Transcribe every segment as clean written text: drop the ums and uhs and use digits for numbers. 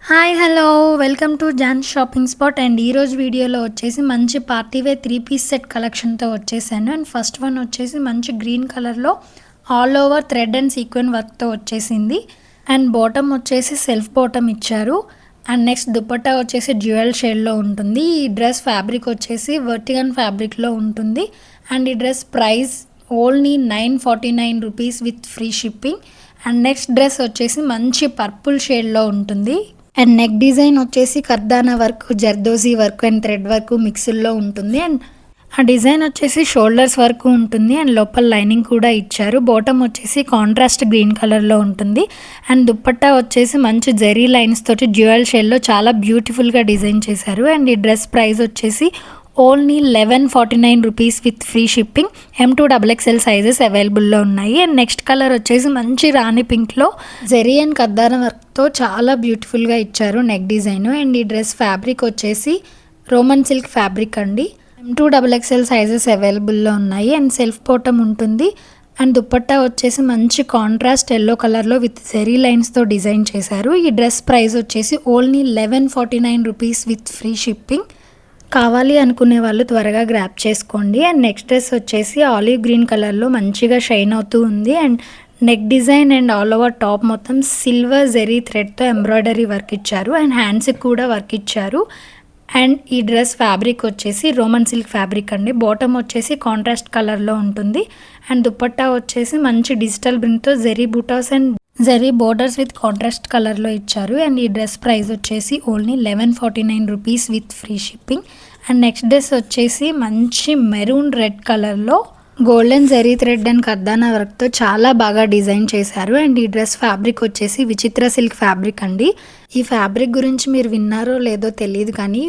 Hi hello welcome to John shopping spot and ఈరోజు వీడియోలో వచ్చేసి మంచి పార్టీవేర్ 3 పీస్ సెట్ కలెక్షన్తో వచ్చేసాను. అండ్ ఫస్ట్ వన్ వచ్చేసి మంచి గ్రీన్ కలర్లో all over thread and sequin వర్క్తో వచ్చేసింది. అండ్ బాటమ్ వచ్చేసి సెల్ఫ్ బాటమ్ ఇచ్చారు. అండ్ నెక్స్ట్ దుపట్టా వచ్చేసి డ్యూయల్ షేడ్లో ఉంటుంది. ఈ డ్రెస్ ఫ్యాబ్రిక్ వచ్చేసి వర్టిగన్ ఫ్యాబ్రిక్లో ఉంటుంది. అండ్ ఈ dress price only 949 rupees with free shipping. And next dress వచ్చేసి మంచి పర్పుల్ షేడ్లో ఉంటుంది. అండ్ నెక్ డిజైన్ వచ్చేసి kardana work, zardozi work and thread work మిక్స్లో ఉంటుంది. అండ్ ఆ డిజైన్ వచ్చేసి షోల్డర్స్ వరకు ఉంటుంది. అండ్ లోపల లైనింగ్ కూడా ఇచ్చారు. బాటమ్ వచ్చేసి కాంట్రాస్ట్ గ్రీన్ కలర్లో ఉంటుంది. అండ్ దుప్పట్టా వచ్చేసి మంచి జెరీ లైన్స్ తోటి డ్యూయల్ షేడ్లో చాలా బ్యూటిఫుల్గా డిజైన్ చేశారు. అండ్ ఈ డ్రెస్ ప్రైస్ వచ్చేసి only 1149 rupees with free shipping. M2XXL sizes అవైలబుల్లో ఉన్నాయి. అండ్ నెక్స్ట్ కలర్ వచ్చేసి మంచి రాణి పింక్లో జెరీ అండ్ కద్దాన వర్క్తో చాలా బ్యూటిఫుల్గా ఇచ్చారు నెక్ డిజైన్. అండ్ ఈ డ్రెస్ ఫ్యాబ్రిక్ వచ్చేసి రోమన్ సిల్క్ ఫ్యాబ్రిక్ అండి. M2XXL సైజెస్ అవైలబుల్లో ఉన్నాయి. అండ్ సెల్ఫ్ బాటమ్ ఉంటుంది. అండ్ దుపట్టా వచ్చేసి మంచి కాంట్రాస్ట్ ఎల్లో కలర్లో విత్ జెరీ లైన్స్తో డిజైన్ చేశారు. ఈ డ్రెస్ ప్రైస్ వచ్చేసి only 1149 rupees with free shipping. కావాలి అనుకునే వాళ్ళు త్వరగా గ్రాప్ చేసుకోండి. అండ్ నెక్స్ట్ డ్రెస్ వచ్చేసి ఆలివ్ గ్రీన్ కలర్లో మంచిగా షైన్ అవుతూ ఉంది. And neck design and all over top మొత్తం సిల్వర్ జెరీ థ్రెడ్తో ఎంబ్రాయిడరీ వర్క్ ఇచ్చారు. అండ్ హ్యాండ్స్కి కూడా వర్క్ ఇచ్చారు. అండ్ ఈ డ్రెస్ ఫ్యాబ్రిక్ వచ్చేసి రోమన్ సిల్క్ ఫ్యాబ్రిక్ అండి. బాటమ్ వచ్చేసి కాంట్రాస్ట్ కలర్లో ఉంటుంది. అండ్ దుపట్టా వచ్చేసి మంచి డిజిటల్ ప్రింట్తో zari butas and zari borders with contrast కలర్లో ఇచ్చారు. అండ్ ఈ డ్రెస్ ప్రైస్ వచ్చేసి only 1149 rupees with free shipping. And next dress వచ్చేసి మంచి మెరూన్ రెడ్ కలర్లో golden zari thread and kardana వర్క్తో చాలా బాగా డిజైన్ చేశారు. అండ్ ఈ డ్రెస్ ఫ్యాబ్రిక్ వచ్చేసి విచిత్ర సిల్క్ ఫ్యాబ్రిక్ అండి. ఈ ఫ్యాబ్రిక్ గురించి మీరు విన్నారో లేదో తెలియదు కానీ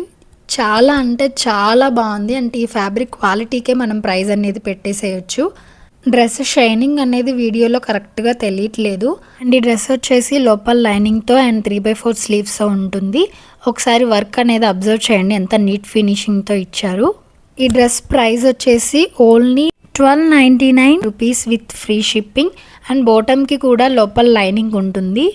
చాలా అంటే చాలా బాగుంది. అంటే ఈ ఫ్యాబ్రిక్ క్వాలిటీకే మనం ప్రైస్ అనేది పెట్టేసేయచ్చు. డ్రెస్ షైనింగ్ అనేది వీడియోలో కరెక్ట్గా తెలియట్లేదు. అండ్ ఈ డ్రెస్ వచ్చేసి లోపల లైనింగ్తో అండ్ 3/4 స్లీవ్స్తో ఉంటుంది. ఒకసారి వర్క్ అనేది అబ్జర్వ్ చేయండి ఎంత నీట్ ఫినిషింగ్తో ఇచ్చారు. ఈ డ్రెస్ ప్రైస్ వచ్చేసి only 1299 rupees with free shipping. And బాటమ్కి కూడా లోపల లైనింగ్ ఉంటుంది.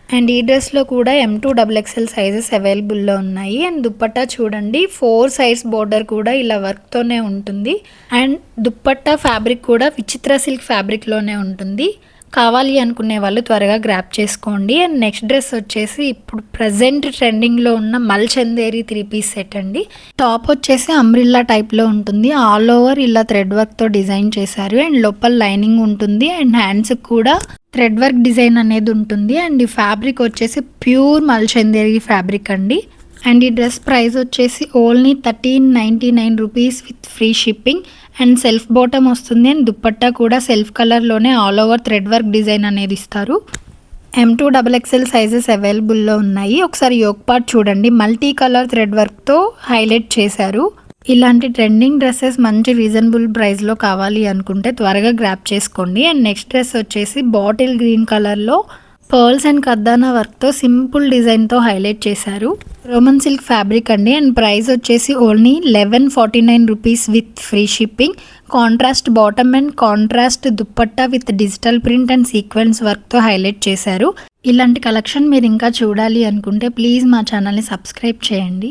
అండ్ ఈ డ్రెస్లో కూడా M2XXL సైజెస్ అవైలబుల్లో ఉన్నాయి. అండ్ దుప్పట్టా చూడండి 4 సైడ్స్ బోర్డర్ కూడా ఇలా వర్క్తోనే ఉంటుంది. అండ్ దుప్పట్టా ఫ్యాబ్రిక్ కూడా విచిత్ర సిల్క్ ఫ్యాబ్రిక్లోనే ఉంటుంది. కావాలి అనుకునే వాళ్ళు త్వరగా గ్రాప్ చేసుకోండి. అండ్ నెక్స్ట్ డ్రెస్ వచ్చేసి ఇప్పుడు ప్రజెంట్ ట్రెండింగ్లో ఉన్న మల్చందేరి 3 పీస్ సెట్ అండి. టాప్ వచ్చేసి అంబ్రిల్లా టైప్లో ఉంటుంది. ఆల్ ఓవర్ ఇలా థ్రెడ్ వర్క్తో డిజైన్ చేశారు. అండ్ లోపల లైనింగ్ ఉంటుంది. అండ్ హ్యాండ్స్కి కూడా థ్రెడ్ వర్క్ డిజైన్ అనేది ఉంటుంది. అండ్ ఈ ఫ్యాబ్రిక్ వచ్చేసి ప్యూర్ మల్చందేరి ఫ్యాబ్రిక్ అండి. అండ్ ఈ డ్రెస్ ప్రైస్ వచ్చేసి only 1399 rupees with free shipping. And self bottom వస్తుంది. అండ్ దుప్పట్టా కూడా సెల్ఫ్ కలర్లోనే all over thread work design అనేది ఇస్తారు. M2XXL సైజెస్ అవైలబుల్లో ఉన్నాయి. ఒకసారి యోక్ పార్ట్ చూడండి మల్టీ కలర్ థ్రెడ్ వర్క్తో హైలైట్ చేశారు. ఇలాంటి ట్రెండింగ్ డ్రెస్సెస్ మంచి రీజనబుల్ ప్రైస్లో కావాలి అనుకుంటే త్వరగా గ్రాప్ చేసుకోండి. అండ్ నెక్స్ట్ డ్రెస్ వచ్చేసి బాటిల్ గ్రీన్ కలర్లో పర్ల్స్ అండ్ కర్దానా వర్క్తో సింపుల్ డిజైన్తో హైలైట్ చేశారు. రోమన్ సిల్క్ ఫ్యాబ్రిక్ అండి. అండ్ ప్రైస్ వచ్చేసి only 1149 rupees with free shipping. Contrast bottom and contrast dupatta with digital print and sequence వర్క్తో హైలైట్ చేశారు. ఇలాంటి కలెక్షన్ మీరు ఇంకా చూడాలి అనుకుంటే ప్లీజ్ మా ఛానల్ని సబ్స్క్రైబ్ చేయండి.